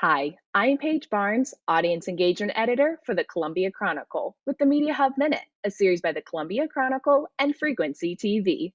Hi, I'm Paige Barnes, Audience Engagement Editor for the Columbia Chronicle, with the Media Hub Minute, a series by the Columbia Chronicle and Frequency TV.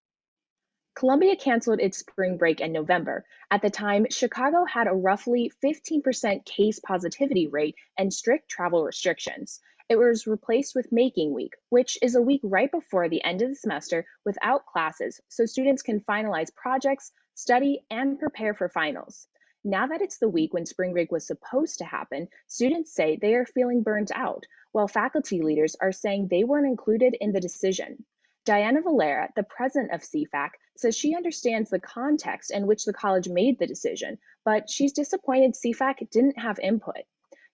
Columbia canceled its spring break in November. At the time, Chicago had a roughly 15% case positivity rate and strict travel restrictions. It was replaced with Making Week, which is a week right before the end of the semester without classes, so students can finalize projects, study, and prepare for finals. Now that it's the week when spring break was supposed to happen, students say they are feeling burnt out, while faculty leaders are saying they weren't included in the decision. Diana Valera, the president of CFAC, says she understands the context in which the college made the decision, but she's disappointed CFAC didn't have input.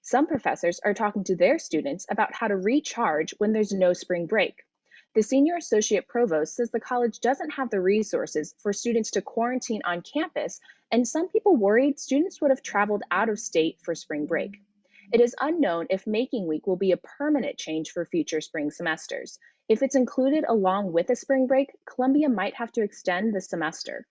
Some professors are talking to their students about how to recharge when there's no spring break. The senior associate provost says the college doesn't have the resources for students to quarantine on campus, and some people worried students would have traveled out of state for spring break. It is unknown if Making Week will be a permanent change for future spring semesters. If it's included along with a spring break, Columbia might have to extend the semester.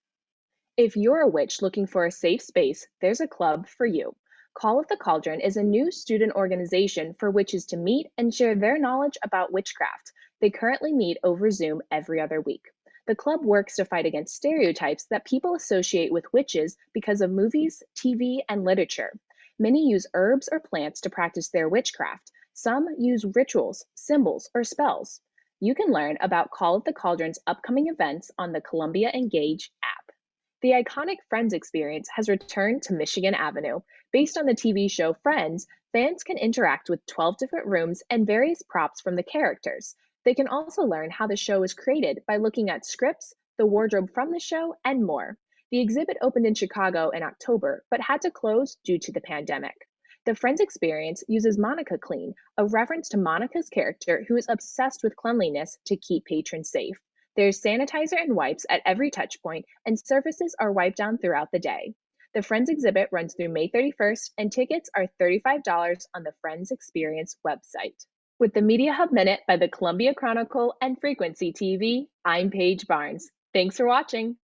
If you're a witch looking for a safe space, there's a club for you. Call of the Cauldron is a new student organization for witches to meet and share their knowledge about witchcraft. They currently meet over Zoom every other week. The club works to fight against stereotypes that people associate with witches because of movies, TV, and literature. Many use herbs or plants to practice their witchcraft. Some use rituals, symbols, or spells. You can learn about Call of the Cauldron's upcoming events on the Columbia Engage app. The iconic Friends experience has returned to Michigan Avenue. Based on the TV show Friends, fans can interact with 12 different rooms and various props from the characters. They can also learn how the show was created by looking at scripts, the wardrobe from the show, and more. The exhibit opened in Chicago in October, but had to close due to the pandemic. The Friends experience uses Monica Clean, a reference to Monica's character who is obsessed with cleanliness to keep patrons safe. There's sanitizer and wipes at every touch point, and surfaces are wiped down throughout the day. The Friends exhibit runs through May 31st, and tickets are $35 on the Friends Experience website. With the Media Hub Minute by the Columbia Chronicle and Frequency TV, I'm Paige Barnes. Thanks for watching.